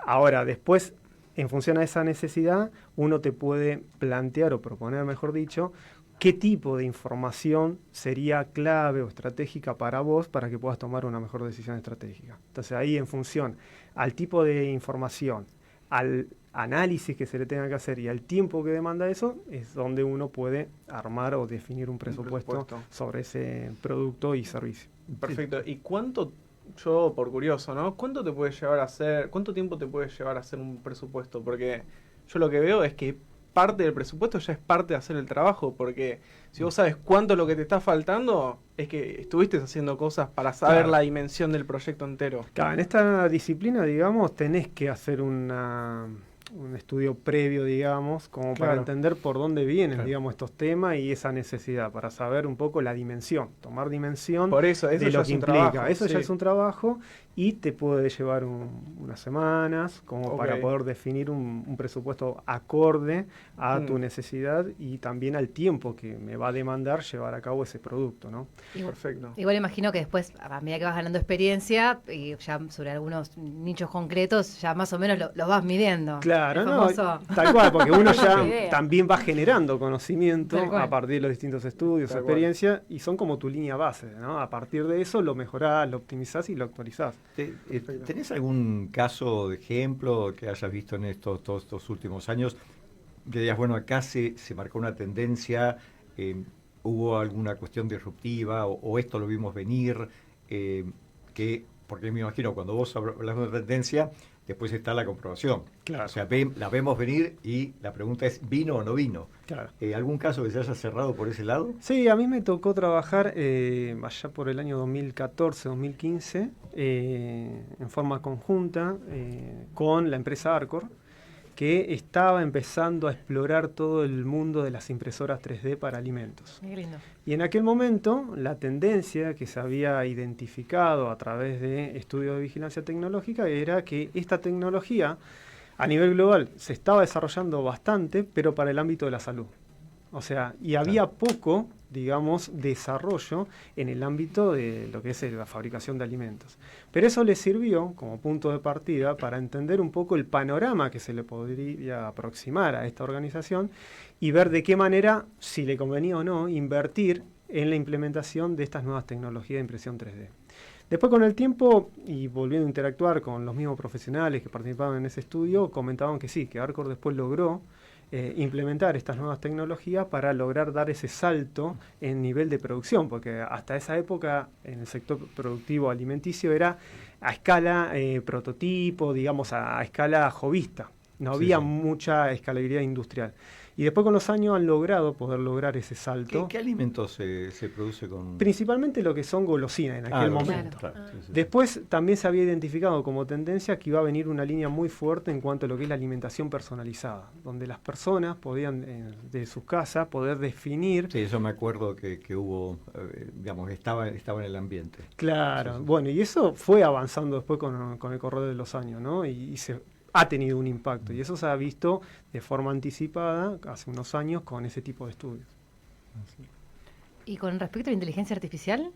[SPEAKER 6] Ahora, después, en función a esa necesidad, uno te puede plantear o proponer, mejor dicho, qué tipo de información sería clave o estratégica para vos para que puedas tomar una mejor decisión estratégica. Entonces ahí, en función al tipo de información, al análisis que se le tenga que hacer y al tiempo que demanda eso, es donde uno puede armar o definir un presupuesto sobre ese producto y servicio.
[SPEAKER 4] Perfecto. ¿Y cuánto? Yo, por curioso, ¿no? ¿Cuánto te puede llevar a hacer, cuánto tiempo te puede llevar a hacer un presupuesto? Porque yo lo que veo es que parte del presupuesto ya es parte de hacer el trabajo, porque si vos sabes cuánto es lo que te está faltando, es que estuviste haciendo cosas para saber la dimensión del proyecto entero.
[SPEAKER 6] Claro, en esta disciplina, digamos, tenés que hacer un estudio previo, digamos, como para entender por dónde vienen, digamos, estos temas y esa necesidad, para saber un poco la dimensión, tomar dimensión
[SPEAKER 4] por eso
[SPEAKER 6] de lo que implica.
[SPEAKER 4] Trabajo,
[SPEAKER 6] eso ya es un trabajo y te puede llevar unas semanas como para poder definir un presupuesto acorde a tu necesidad y también al tiempo que me va a demandar llevar a cabo ese producto, ¿no?
[SPEAKER 4] Perfecto.
[SPEAKER 5] Igual imagino que después, a medida que vas ganando experiencia y ya sobre algunos nichos concretos, ya más o menos los vas midiendo.
[SPEAKER 6] Claro, no, tal cual, porque uno ya también va generando conocimiento a partir de los distintos estudios, experiencias, y son como tu línea base, ¿no? A partir de eso lo mejorás, lo optimizás y lo actualizás.
[SPEAKER 1] ¿Tenés algún caso de ejemplo que hayas visto en todos estos últimos años? Que digas, bueno, acá se marcó una tendencia, ¿Hubo alguna cuestión disruptiva o esto lo vimos venir? Porque me imagino, cuando vos hablas de una tendencia, después está la comprobación.
[SPEAKER 6] Claro.
[SPEAKER 1] O sea, la vemos venir y la pregunta es, ¿vino o no vino?
[SPEAKER 6] Claro.
[SPEAKER 1] ¿Algún caso que se haya cerrado por ese lado?
[SPEAKER 6] Sí, a mí me tocó trabajar allá por el año 2014, 2015, en forma conjunta con la empresa Arcor, que estaba empezando a explorar todo el mundo de las impresoras 3D para alimentos.
[SPEAKER 5] Qué lindo.
[SPEAKER 6] Y en aquel momento, la tendencia que se había identificado a través de estudios de vigilancia tecnológica era que esta tecnología, a nivel global, se estaba desarrollando bastante, pero para el ámbito de la salud. O sea, y había poco, digamos, desarrollo en el ámbito de lo que es la fabricación de alimentos. Pero eso le sirvió como punto de partida para entender un poco el panorama que se le podría aproximar a esta organización y ver de qué manera, si le convenía o no, invertir en la implementación de estas nuevas tecnologías de impresión 3D. Después, con el tiempo, y volviendo a interactuar con los mismos profesionales que participaban en ese estudio, comentaban que sí, que Arcor después logró implementar estas nuevas tecnologías para lograr dar ese salto en nivel de producción, porque hasta esa época en el sector productivo alimenticio era a escala prototipo, digamos a escala jovista, no había mucha escalabilidad industrial. Y después con los años han logrado poder lograr ese salto.
[SPEAKER 1] ¿Qué alimentos se produce con...?
[SPEAKER 6] Principalmente lo que son golosinas en aquel momento.
[SPEAKER 5] Claro.
[SPEAKER 6] Después también se había identificado como tendencia que iba a venir una línea muy fuerte en cuanto a lo que es la alimentación personalizada, donde las personas podían, de sus casas, poder definir...
[SPEAKER 1] Sí, eso me acuerdo que hubo, digamos, estaba en el ambiente.
[SPEAKER 6] Claro,
[SPEAKER 1] Sí.
[SPEAKER 6] Bueno, y eso fue avanzando después con el correr de los años, ¿no? Y se ha tenido un impacto, y eso se ha visto de forma anticipada hace unos años con ese tipo de estudios.
[SPEAKER 5] ¿Y con respecto a la inteligencia artificial?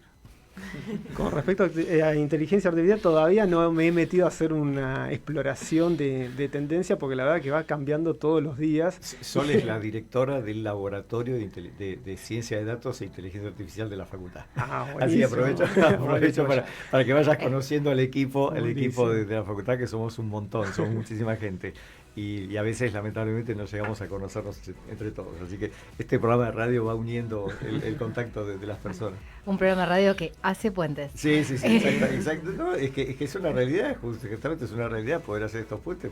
[SPEAKER 6] Con respecto a inteligencia artificial, todavía no me he metido a hacer una exploración de tendencia, porque la verdad que va cambiando todos los días.
[SPEAKER 1] Sol es la directora del Laboratorio de Ciencia de Datos e Inteligencia Artificial de la Facultad. Así aprovecho para que vayas conociendo al equipo de la Facultad, que somos un montón, somos muchísima gente. Y a veces, lamentablemente, no llegamos a conocernos entre todos. Así que este programa de radio va uniendo el contacto de las personas.
[SPEAKER 5] Un programa de radio que hace puentes.
[SPEAKER 1] Sí, exacto. No, es que es una realidad, justamente es una realidad poder hacer estos puentes,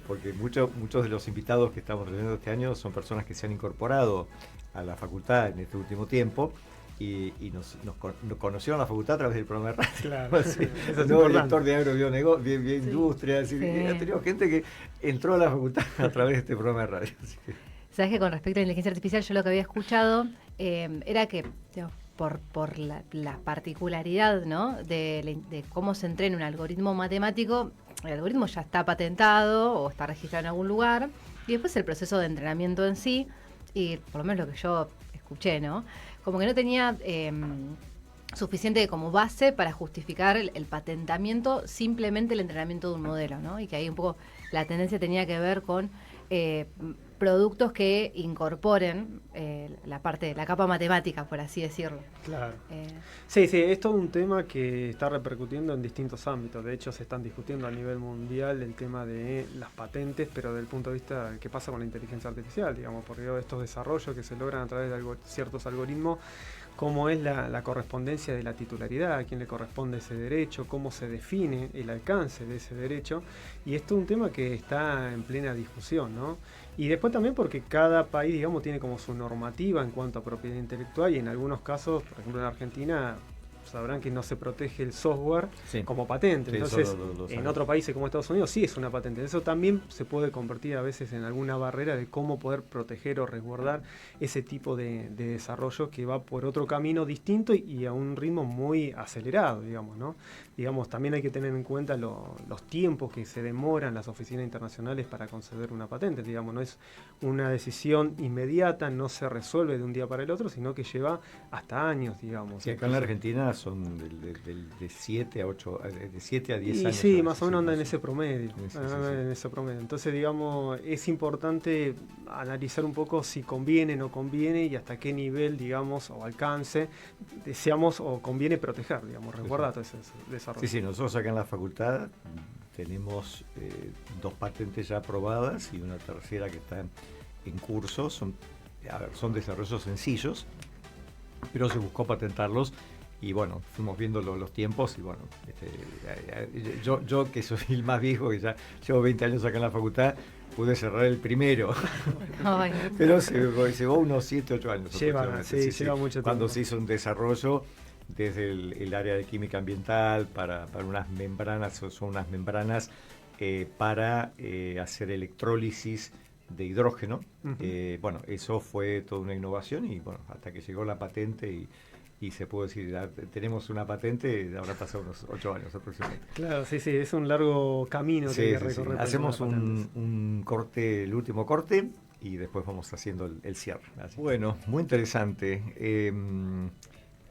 [SPEAKER 1] porque muchos de los invitados que estamos teniendo este año son personas que se han incorporado a la facultad en este último tiempo y nos conocieron la facultad a través del programa de radio.
[SPEAKER 6] Claro,
[SPEAKER 1] Sí,
[SPEAKER 6] eso es
[SPEAKER 1] nuevo
[SPEAKER 6] importante.
[SPEAKER 1] director de Agrobionegocio, Industria,
[SPEAKER 5] Sí.
[SPEAKER 1] ha tenido gente que entró a la facultad a través de este programa de radio. Así que...
[SPEAKER 5] Sabes que con respecto a la inteligencia artificial, yo lo que había escuchado era que, digamos, por la particularidad, ¿no?, de cómo se entrena un algoritmo matemático, el algoritmo ya está patentado o está registrado en algún lugar, y después el proceso de entrenamiento en sí, y por lo menos lo que yo escuché, ¿no?, como que no tenía suficiente como base para justificar el patentamiento, simplemente el entrenamiento de un modelo, ¿no? Y que ahí un poco la tendencia tenía que ver con productos que incorporen la capa matemática, por así decirlo.
[SPEAKER 6] Claro. Sí, es todo un tema que está repercutiendo en distintos ámbitos. De hecho, se están discutiendo a nivel mundial el tema de las patentes, pero desde el punto de vista de qué pasa con la inteligencia artificial, digamos, porque estos desarrollos que se logran a través de ciertos algoritmos, cómo es la correspondencia de la titularidad, a quién le corresponde ese derecho, cómo se define el alcance de ese derecho, y esto es un tema que está en plena discusión, ¿no? Y después también porque cada país, digamos, tiene como su normativa en cuanto a propiedad intelectual, y en algunos casos, por ejemplo en Argentina, sabrán que no se protege el software como patente.
[SPEAKER 1] Sí,
[SPEAKER 6] entonces
[SPEAKER 1] lo
[SPEAKER 6] en otros países como Estados Unidos sí es una patente. Eso también se puede convertir a veces en alguna barrera de cómo poder proteger o resguardar ese tipo de desarrollo que va por otro camino distinto y a un ritmo muy acelerado, digamos, ¿no? Digamos, también hay que tener en cuenta los tiempos que se demoran las oficinas internacionales para conceder una patente. Digamos, no es una decisión inmediata, no se resuelve de un día para el otro, sino que lleva hasta años, digamos.
[SPEAKER 1] Sí, acá en la Argentina son de 7 a 8, de 7 a 10
[SPEAKER 6] y
[SPEAKER 1] años.
[SPEAKER 6] Sí, más o menos anda en ese promedio.
[SPEAKER 1] Sí.
[SPEAKER 6] En ese promedio. Entonces, digamos, es importante analizar un poco si conviene, no conviene y hasta qué nivel, digamos, o alcance deseamos o conviene proteger, digamos, resguardar todo ese desarrollo.
[SPEAKER 1] Sí, nosotros acá en la facultad tenemos 2 patentes ya aprobadas y una tercera que está en curso. Son desarrollos sencillos, pero se buscó patentarlos. Y bueno, fuimos viendo los tiempos y bueno, yo que soy el más viejo, que ya llevo 20 años acá en la facultad, pude cerrar el primero.
[SPEAKER 5] Ay.
[SPEAKER 1] Pero se llevó unos 7, 8 años.
[SPEAKER 6] Lleva mucho tiempo.
[SPEAKER 1] Cuando se hizo un desarrollo desde el área de química ambiental para unas membranas, son unas membranas para hacer electrólisis de hidrógeno.
[SPEAKER 6] Uh-huh.
[SPEAKER 1] Bueno, eso fue toda una innovación y bueno, hasta que llegó la patente y se puede decir, tenemos una patente, habrá pasado unos 8 años aproximadamente.
[SPEAKER 6] Claro, sí, es un largo camino que hay que recorrer.
[SPEAKER 1] Sí. Hacemos un corte, el último corte, y después vamos haciendo el cierre. Así. Bueno, muy interesante.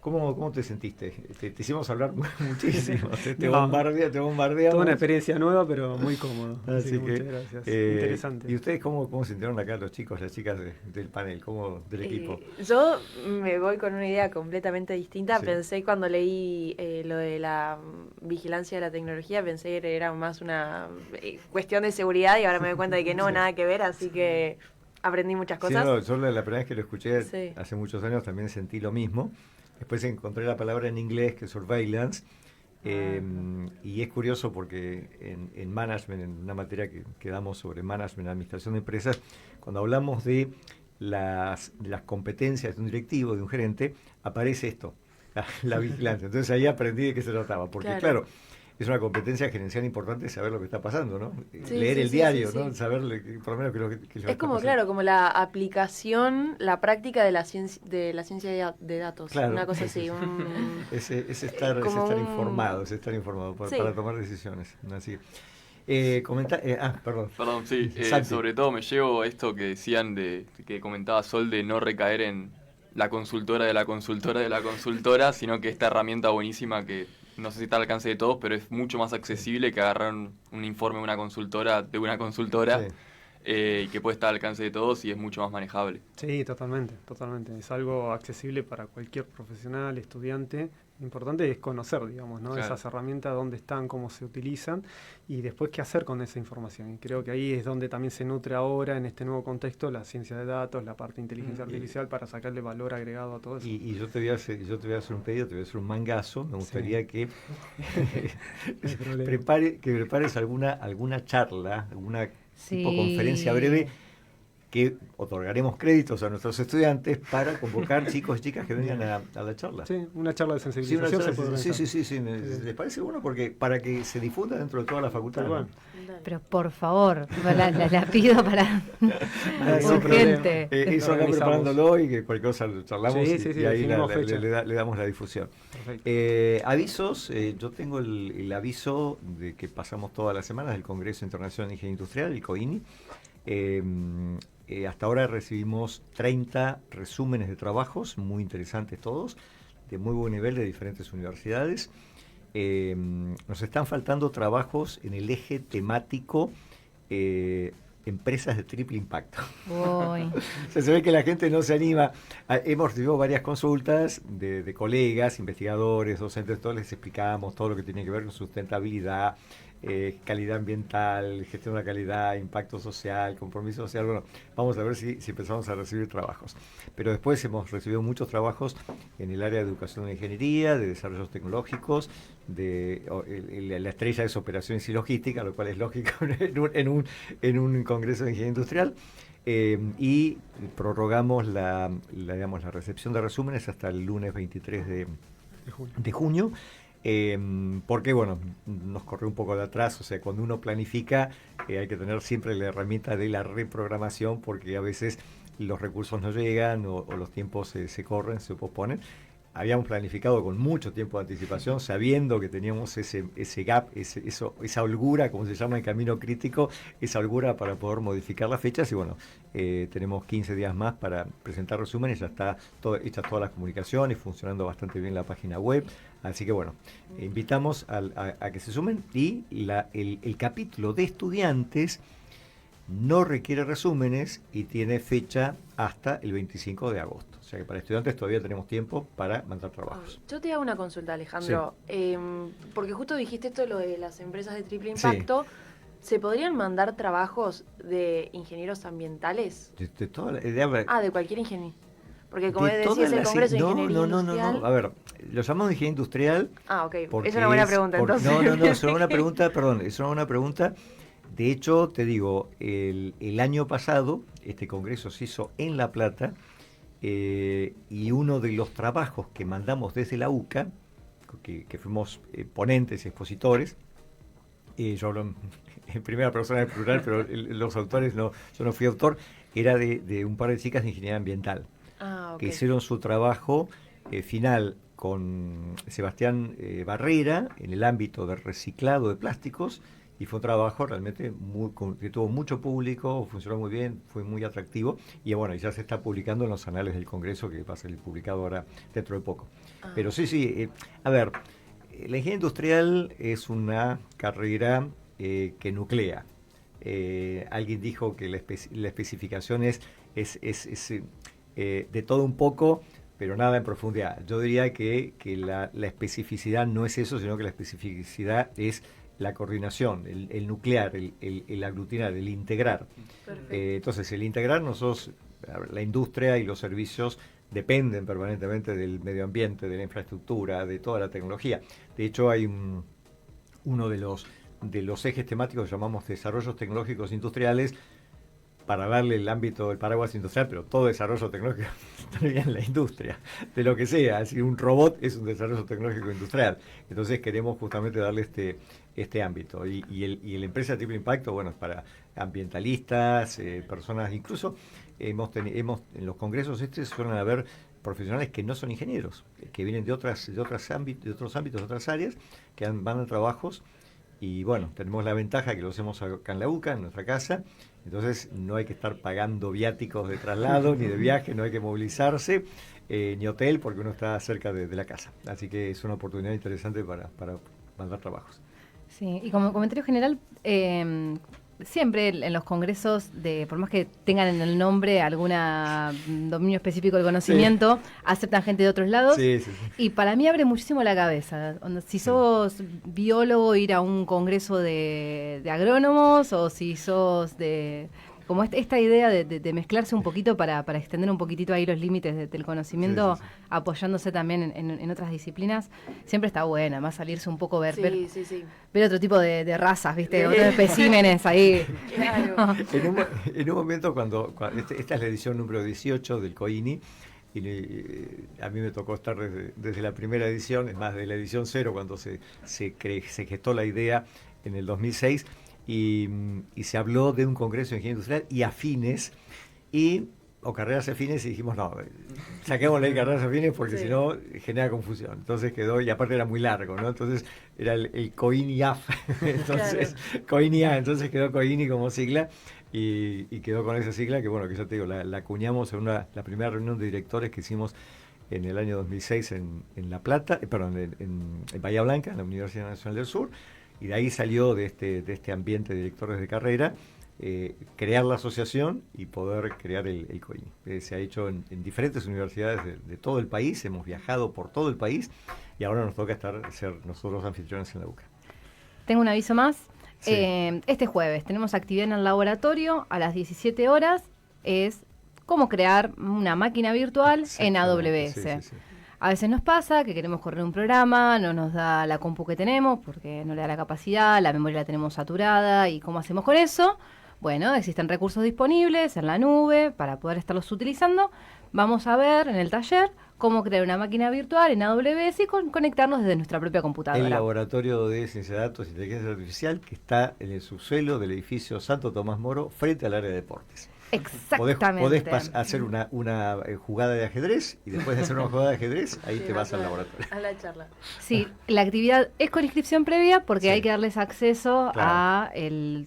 [SPEAKER 1] ¿Cómo te sentiste? Te hicimos hablar muchísimo. Te bombardeamos.
[SPEAKER 6] Toda una experiencia nueva, pero muy cómodo.
[SPEAKER 1] Así que,
[SPEAKER 6] muchas gracias. Interesante.
[SPEAKER 1] ¿Y ustedes cómo sintieron acá los chicos, las chicas del panel, del equipo?
[SPEAKER 2] Yo me voy con una idea completamente distinta.
[SPEAKER 1] Sí.
[SPEAKER 2] Pensé cuando leí lo de la vigilancia de la tecnología, pensé que era más una cuestión de seguridad y ahora me doy cuenta de que no, nada que ver, así que aprendí muchas cosas.
[SPEAKER 1] Sí, yo la primera vez que lo escuché hace muchos años también sentí lo mismo. Después encontré la palabra en inglés, que es surveillance, y es curioso porque en management, en una materia que damos sobre management, administración de empresas, cuando hablamos de las competencias de un directivo, de un gerente, aparece esto, la vigilancia. Entonces ahí aprendí de qué se trataba, porque claro, es una competencia gerencial importante saber lo que está pasando, ¿no?
[SPEAKER 2] Sí,
[SPEAKER 1] leer el diario, ¿no?
[SPEAKER 2] Sí.
[SPEAKER 1] Saber por lo menos qué es lo que
[SPEAKER 2] es como, claro, como la aplicación, la práctica de la ciencia de datos. Claro. Una cosa así.
[SPEAKER 1] Es estar informado, para tomar decisiones. Así. Perdón.
[SPEAKER 3] Perdón, sí. Sobre todo me llevo esto que decían, que comentaba Sol, de no recaer en la consultora de la consultora de la consultora, sino que esta herramienta buenísima que no sé si está al alcance de todos, pero es mucho más accesible que agarrar un informe de una consultora, y que puede estar al alcance de todos y es mucho más manejable.
[SPEAKER 6] Sí, totalmente. Es algo accesible para cualquier profesional, estudiante. Lo importante es conocer, digamos, ¿no? Claro. Esas herramientas, dónde están, cómo se utilizan y después qué hacer con esa información. Y creo que ahí es donde también se nutre ahora, en este nuevo contexto, la ciencia de datos, la parte de inteligencia artificial para sacarle valor agregado a todo eso.
[SPEAKER 1] Y yo te voy a hacer un pedido, te voy a hacer un mangazo. Me gustaría que prepares alguna charla, alguna tipo conferencia breve que otorgaremos créditos a nuestros estudiantes para convocar chicos y chicas que vengan a la charla.
[SPEAKER 6] Sí, una charla de sensibilización.
[SPEAKER 1] Sí. ¿Les parece bueno? Porque para que se difunda dentro de toda la facultad.
[SPEAKER 5] ¿No? Pero por favor, la pido para urgente.
[SPEAKER 1] Eso acá preparándolo y que cualquier cosa charlamos y ahí le damos la difusión. Avisos, yo tengo el aviso de que pasamos todas las semanas del Congreso Internacional de Ingeniería Industrial, el COINI. Hasta ahora recibimos 30 resúmenes de trabajos, muy interesantes todos, de muy buen nivel de diferentes universidades. Nos están faltando trabajos en el eje temático empresas de triple impacto. O sea, se ve que la gente no se anima. Hemos recibido varias consultas de colegas, investigadores, docentes, todos les explicamos todo lo que tiene que ver con sustentabilidad, calidad ambiental, gestión de la calidad, impacto social, compromiso social. Bueno, vamos a ver si empezamos a recibir trabajos. Pero después hemos recibido muchos trabajos en el área de educación e ingeniería, de desarrollos tecnológicos, la estrella es operaciones y logística, lo cual es lógico en un congreso de ingeniería industrial. Y prorrogamos la recepción de resúmenes hasta el lunes 23 de junio. Porque bueno, nos corrió un poco de atrás, o sea, cuando uno planifica hay que tener siempre la herramienta de la reprogramación porque a veces los recursos no llegan o los tiempos se corren, se posponen. Habíamos planificado con mucho tiempo de anticipación, sabiendo que teníamos ese gap, esa holgura, como se llama en camino crítico, esa holgura para poder modificar las fechas y bueno, tenemos 15 días más para presentar resúmenes, ya está hechas todas las comunicaciones, funcionando bastante bien la página web, así que bueno, invitamos a que se sumen y el capítulo de estudiantes no requiere resúmenes y tiene fecha hasta el 25 de agosto. O sea que para estudiantes todavía tenemos tiempo para mandar trabajos.
[SPEAKER 2] Yo te hago una consulta, Alejandro. Sí. Porque justo dijiste esto, lo de las empresas de triple impacto. Sí. ¿Se podrían mandar trabajos de ingenieros ambientales?
[SPEAKER 1] De cualquier ingeniero.
[SPEAKER 2] Porque como
[SPEAKER 1] De
[SPEAKER 2] decías,
[SPEAKER 1] todas
[SPEAKER 2] el
[SPEAKER 1] las-
[SPEAKER 2] Congreso de
[SPEAKER 1] no,
[SPEAKER 2] Ingeniería
[SPEAKER 1] no, no,
[SPEAKER 2] Industrial...
[SPEAKER 1] no. A ver, lo llamamos ingeniería industrial.
[SPEAKER 2] Ah, ok.
[SPEAKER 1] porque
[SPEAKER 2] Es una buena pregunta, entonces.
[SPEAKER 1] No, es una buena pregunta, perdón, es una buena pregunta. De hecho, te digo, el año pasado este congreso se hizo en La Plata y uno de los trabajos que mandamos desde la UCA, que fuimos ponentes y expositores, yo hablo en primera persona del plural, pero los autores no, yo no fui autor, era de un par de chicas de ingeniería ambiental,
[SPEAKER 2] Ah, ok.
[SPEAKER 1] que hicieron su trabajo final con Sebastián Barrera en el ámbito del reciclado de plásticos, y fue un trabajo realmente que tuvo mucho público, funcionó muy bien, fue muy atractivo, y bueno, ya se está publicando en los anales del Congreso, que va a ser publicado ahora dentro de poco.
[SPEAKER 2] Ah.
[SPEAKER 1] Pero sí, a ver, la ingeniería industrial es una carrera que nuclea. Alguien dijo que la especificación es de todo un poco, pero nada en profundidad. Yo diría que la especificidad no es eso, sino que la especificidad es la coordinación, el nuclear, el aglutinar, el integrar. Entonces, el integrar, nosotros, la industria y los servicios dependen permanentemente del medio ambiente, de la infraestructura, de toda la tecnología. De hecho, hay uno de los ejes temáticos que llamamos desarrollos tecnológicos industriales, para darle el ámbito del paraguas industrial, pero todo desarrollo tecnológico está en la industria, de lo que sea. Así un robot es un desarrollo tecnológico industrial. Entonces queremos justamente darle este ámbito. Y la empresa de triple impacto, bueno, es para ambientalistas, personas, incluso hemos en los congresos suelen haber profesionales que no son ingenieros, que vienen de otros ámbitos, de otras áreas, que van a trabajos. Y bueno, tenemos la ventaja que lo hacemos acá en la UCA, en nuestra casa, entonces no hay que estar pagando viáticos de traslado, ni de viaje, no hay que movilizarse, ni hotel, porque uno está cerca de la casa. Así que es una oportunidad interesante para mandar trabajos.
[SPEAKER 5] Sí, y como comentario general, siempre en los congresos, por más que tengan en el nombre algún dominio específico del conocimiento, aceptan gente de otros lados.
[SPEAKER 1] Sí.
[SPEAKER 5] Y para mí abre muchísimo la cabeza. Si sos biólogo, ir a un congreso de agrónomos, o si sos como esta idea de mezclarse un poquito para extender un poquitito ahí los límites del conocimiento,
[SPEAKER 1] Sí.
[SPEAKER 5] apoyándose también en otras disciplinas, siempre está buena. Además, salirse un poco, ver otro tipo de razas, ¿viste? Otros especímenes ahí.
[SPEAKER 2] Claro.
[SPEAKER 1] En un momento, cuando esta es la edición número 18 del COINI, y a mí me tocó estar desde la primera edición, es más, de la edición 0, cuando se gestó la idea en el 2006, y se habló de un congreso de ingeniería industrial y afines, o carreras afines, y dijimos, no, saquémosle de carreras afines porque si no genera confusión. Entonces quedó, y aparte era muy largo, ¿no? Entonces era el COINI-AF, entonces COINI-A, entonces quedó COINI como sigla, y quedó con esa sigla que, bueno, que ya te digo, la acuñamos en la primera reunión de directores que hicimos en el año 2006 en La Plata, en Bahía Blanca, en la Universidad Nacional del Sur, y de ahí salió de este ambiente de directores de carrera, crear la asociación y poder crear el COINI. Se ha hecho en diferentes universidades de todo el país, hemos viajado por todo el país, y ahora nos toca ser nosotros anfitriones en la UCA.
[SPEAKER 5] Tengo un aviso más.
[SPEAKER 1] Sí.
[SPEAKER 5] Este jueves tenemos actividad en el laboratorio a las 17 horas. Es cómo crear una máquina virtual en AWS.
[SPEAKER 1] Sí.
[SPEAKER 5] A veces nos pasa que queremos correr un programa, no nos da la compu que tenemos porque no le da la capacidad, la memoria la tenemos saturada. ¿Y cómo hacemos con eso? Bueno, existen recursos disponibles en la nube para poder estarlos utilizando. Vamos a ver en el taller cómo crear una máquina virtual en AWS y conectarnos desde nuestra propia computadora.
[SPEAKER 1] El laboratorio de ciencia de datos e inteligencia artificial, que está en el subsuelo del edificio Santo Tomás Moro, frente al área de deportes.
[SPEAKER 5] Exactamente.
[SPEAKER 1] Podés hacer una jugada de ajedrez, y después de hacer una jugada de ajedrez, ahí te vas al laboratorio.
[SPEAKER 2] A la charla.
[SPEAKER 5] Sí, la actividad es con inscripción previa porque
[SPEAKER 1] Sí.
[SPEAKER 5] hay que darles acceso
[SPEAKER 1] Claro.
[SPEAKER 5] a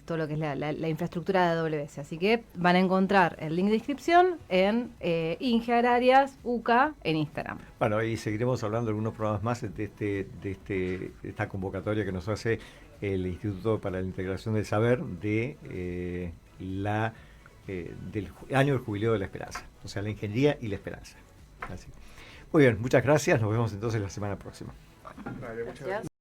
[SPEAKER 5] todo lo que es la infraestructura de AWS. Así que van a encontrar el link de inscripción en Inge Ararias UCA en Instagram.
[SPEAKER 1] Bueno, y seguiremos hablando de algunos programas más de esta convocatoria que nos hace el Instituto para la Integración del Saber del año del Jubileo de la Esperanza, o sea, la ingeniería y la esperanza. Así. Muy bien, muchas gracias, nos vemos entonces la semana próxima.
[SPEAKER 4] Vale, muchas
[SPEAKER 2] Gracias.